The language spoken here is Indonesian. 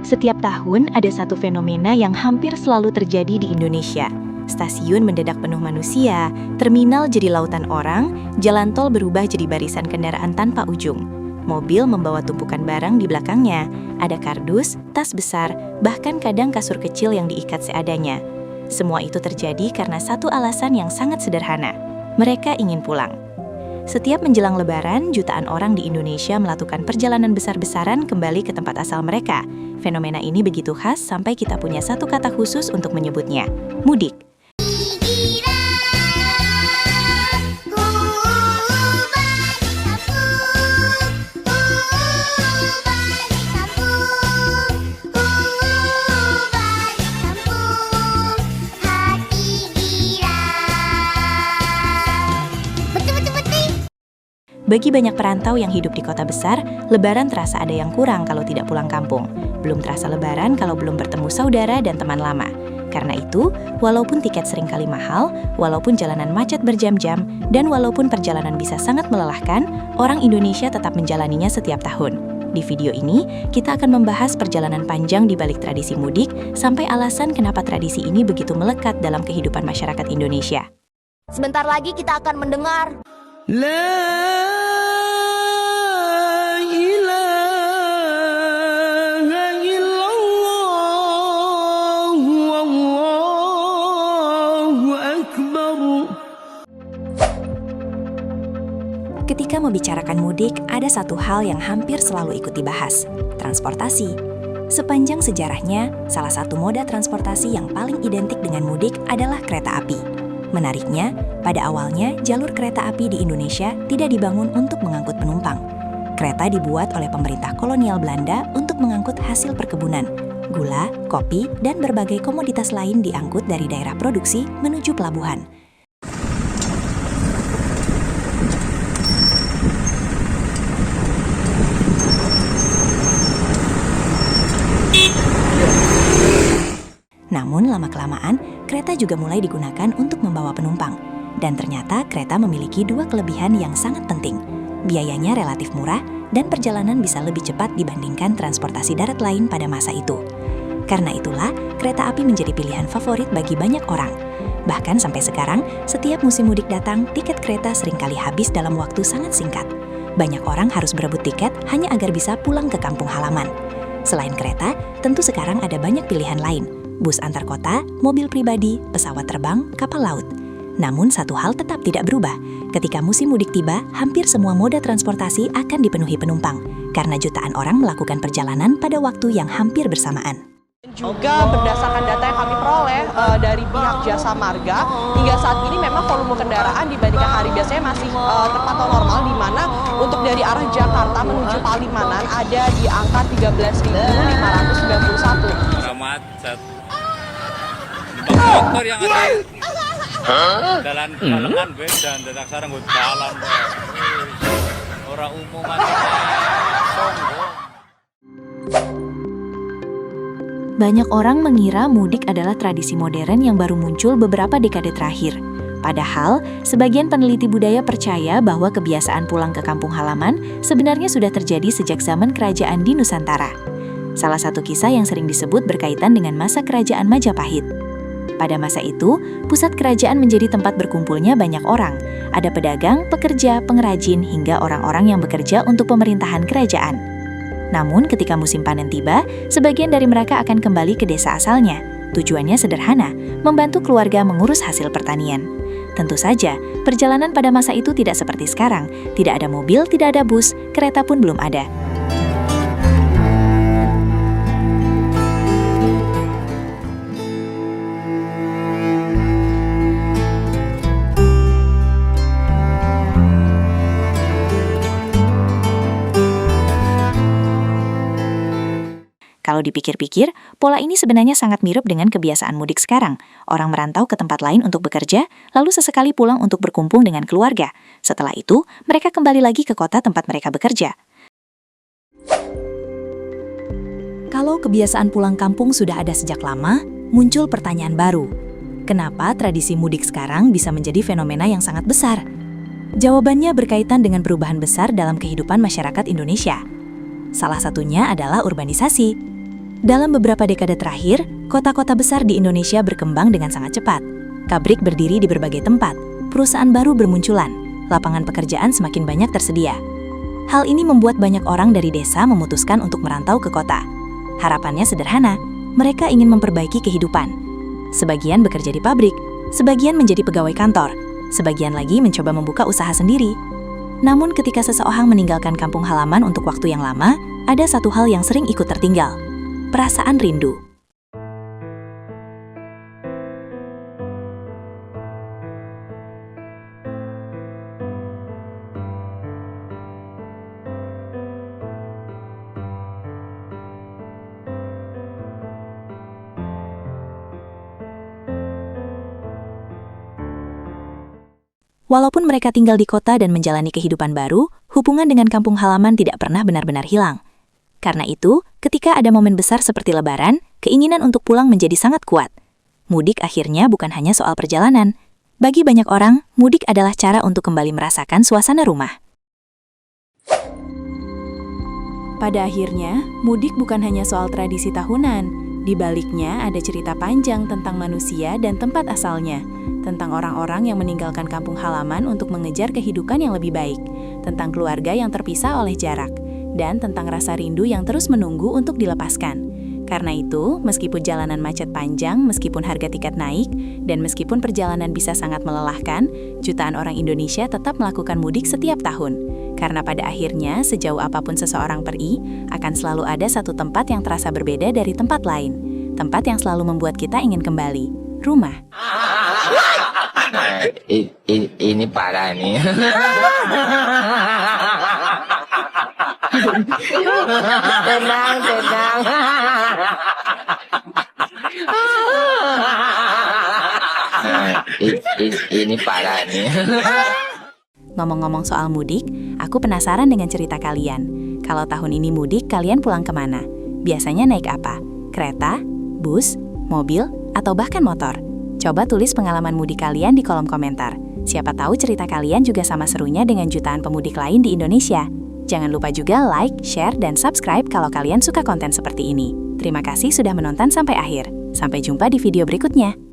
Setiap tahun ada satu fenomena yang hampir selalu terjadi di Indonesia. Stasiun mendadak penuh manusia, terminal jadi lautan orang, jalan tol berubah jadi barisan kendaraan tanpa ujung. Mobil membawa tumpukan barang di belakangnya, ada kardus, tas besar, bahkan kadang kasur kecil yang diikat seadanya. Semua itu terjadi karena satu alasan yang sangat sederhana. Mereka ingin pulang. Setiap menjelang Lebaran, jutaan orang di Indonesia melakukan perjalanan besar-besaran kembali ke tempat asal mereka. Fenomena ini begitu khas sampai kita punya satu kata khusus untuk menyebutnya, mudik. Bagi banyak perantau yang hidup di kota besar, Lebaran terasa ada yang kurang kalau tidak pulang kampung. Belum terasa Lebaran kalau belum bertemu saudara dan teman lama. Karena itu, walaupun tiket seringkali mahal, walaupun jalanan macet berjam-jam, dan walaupun perjalanan bisa sangat melelahkan, orang Indonesia tetap menjalaninya setiap tahun. Di video ini, kita akan membahas perjalanan panjang di balik tradisi mudik, sampai alasan kenapa tradisi ini begitu melekat dalam kehidupan masyarakat Indonesia. Sebentar lagi kita akan mendengar Ketika membicarakan mudik, ada satu hal yang hampir selalu ikut dibahas, transportasi. Sepanjang sejarahnya, salah satu moda transportasi yang paling identik dengan mudik adalah kereta api. Menariknya, pada awalnya jalur kereta api di Indonesia tidak dibangun untuk mengangkut penumpang. Kereta dibuat oleh pemerintah kolonial Belanda untuk mengangkut hasil perkebunan. Gula, kopi, dan berbagai komoditas lain diangkut dari daerah produksi menuju pelabuhan. Namun lama-kelamaan, kereta juga mulai digunakan untuk membawa penumpang. Dan ternyata kereta memiliki dua kelebihan yang sangat penting. Biayanya relatif murah dan perjalanan bisa lebih cepat dibandingkan transportasi darat lain pada masa itu. Karena itulah, kereta api menjadi pilihan favorit bagi banyak orang. Bahkan sampai sekarang, setiap musim mudik datang, tiket kereta seringkali habis dalam waktu sangat singkat. Banyak orang harus berebut tiket hanya agar bisa pulang ke kampung halaman. Selain kereta, tentu sekarang ada banyak pilihan lain. Bus antar kota, mobil pribadi, pesawat terbang, kapal laut. Namun satu hal tetap tidak berubah. Ketika musim mudik tiba, hampir semua moda transportasi akan dipenuhi penumpang, karena jutaan orang melakukan perjalanan pada waktu yang hampir bersamaan. Juga berdasarkan data yang kami peroleh dari pihak Jasa Marga, hingga saat ini memang volume kendaraan dibandingkan hari biasanya masih terpantau normal, di mana untuk dari arah Jakarta menuju Palimanan ada di angka 13.591. Macet. Motor yang ada jalan balengan beda, dan sekarang gue jalan orang umum aja sombong. Banyak orang mengira mudik adalah tradisi modern yang baru muncul beberapa dekade terakhir. Padahal, sebagian peneliti budaya percaya bahwa kebiasaan pulang ke kampung halaman sebenarnya sudah terjadi sejak zaman kerajaan di Nusantara. Salah satu kisah yang sering disebut berkaitan dengan masa kerajaan Majapahit. Pada masa itu, pusat kerajaan menjadi tempat berkumpulnya banyak orang. Ada pedagang, pekerja, pengrajin, hingga orang-orang yang bekerja untuk pemerintahan kerajaan. Namun ketika musim panen tiba, sebagian dari mereka akan kembali ke desa asalnya. Tujuannya sederhana, membantu keluarga mengurus hasil pertanian. Tentu saja, perjalanan pada masa itu tidak seperti sekarang. Tidak ada mobil, tidak ada bus, kereta pun belum ada. Kalau Kalau dipikir-pikir, pola ini sebenarnya sangat mirip dengan kebiasaan mudik sekarang. Orang merantau ke tempat lain untuk bekerja, lalu sesekali pulang untuk berkumpul dengan keluarga. Setelah itu, mereka kembali lagi ke kota tempat mereka bekerja. Kalau kebiasaan pulang kampung sudah ada sejak lama, muncul pertanyaan baru. Kenapa tradisi mudik sekarang bisa menjadi fenomena yang sangat besar? Jawabannya berkaitan dengan perubahan besar dalam kehidupan masyarakat Indonesia. Salah satunya adalah urbanisasi. Dalam beberapa dekade terakhir, kota-kota besar di Indonesia berkembang dengan sangat cepat. Pabrik berdiri di berbagai tempat, perusahaan baru bermunculan, lapangan pekerjaan semakin banyak tersedia. Hal ini membuat banyak orang dari desa memutuskan untuk merantau ke kota. Harapannya sederhana, mereka ingin memperbaiki kehidupan. Sebagian bekerja di pabrik, sebagian menjadi pegawai kantor, sebagian lagi mencoba membuka usaha sendiri. Namun ketika seseorang meninggalkan kampung halaman untuk waktu yang lama, ada satu hal yang sering ikut tertinggal. Perasaan rindu. Walaupun mereka tinggal di kota dan menjalani kehidupan baru, hubungan dengan kampung halaman tidak pernah benar-benar hilang. Karena itu, ketika ada momen besar seperti Lebaran, keinginan untuk pulang menjadi sangat kuat. Mudik akhirnya bukan hanya soal perjalanan. Bagi banyak orang, mudik adalah cara untuk kembali merasakan suasana rumah. Pada akhirnya, mudik bukan hanya soal tradisi tahunan. Di baliknya ada cerita panjang tentang manusia dan tempat asalnya, tentang orang-orang yang meninggalkan kampung halaman untuk mengejar kehidupan yang lebih baik, tentang keluarga yang terpisah oleh jarak, dan tentang rasa rindu yang terus menunggu untuk dilepaskan. Karena itu, meskipun jalanan macet panjang, meskipun harga tiket naik, dan meskipun perjalanan bisa sangat melelahkan, jutaan orang Indonesia tetap melakukan mudik setiap tahun. Karena pada akhirnya, sejauh apapun seseorang pergi, akan selalu ada satu tempat yang terasa berbeda dari tempat lain. Tempat yang selalu membuat kita ingin kembali. Rumah. Ini parah nih. Tenang. Ini parah nih. Ngomong-ngomong soal mudik, aku penasaran dengan cerita kalian. Kalau tahun ini mudik, kalian pulang kemana? Biasanya naik apa? Kereta, bus, mobil, atau bahkan motor? Coba tulis pengalaman mudik kalian di kolom komentar. Siapa tahu cerita kalian juga sama serunya dengan jutaan pemudik lain di Indonesia. Jangan lupa juga like, share, dan subscribe kalau kalian suka konten seperti ini. Terima kasih sudah menonton sampai akhir. Sampai jumpa di video berikutnya.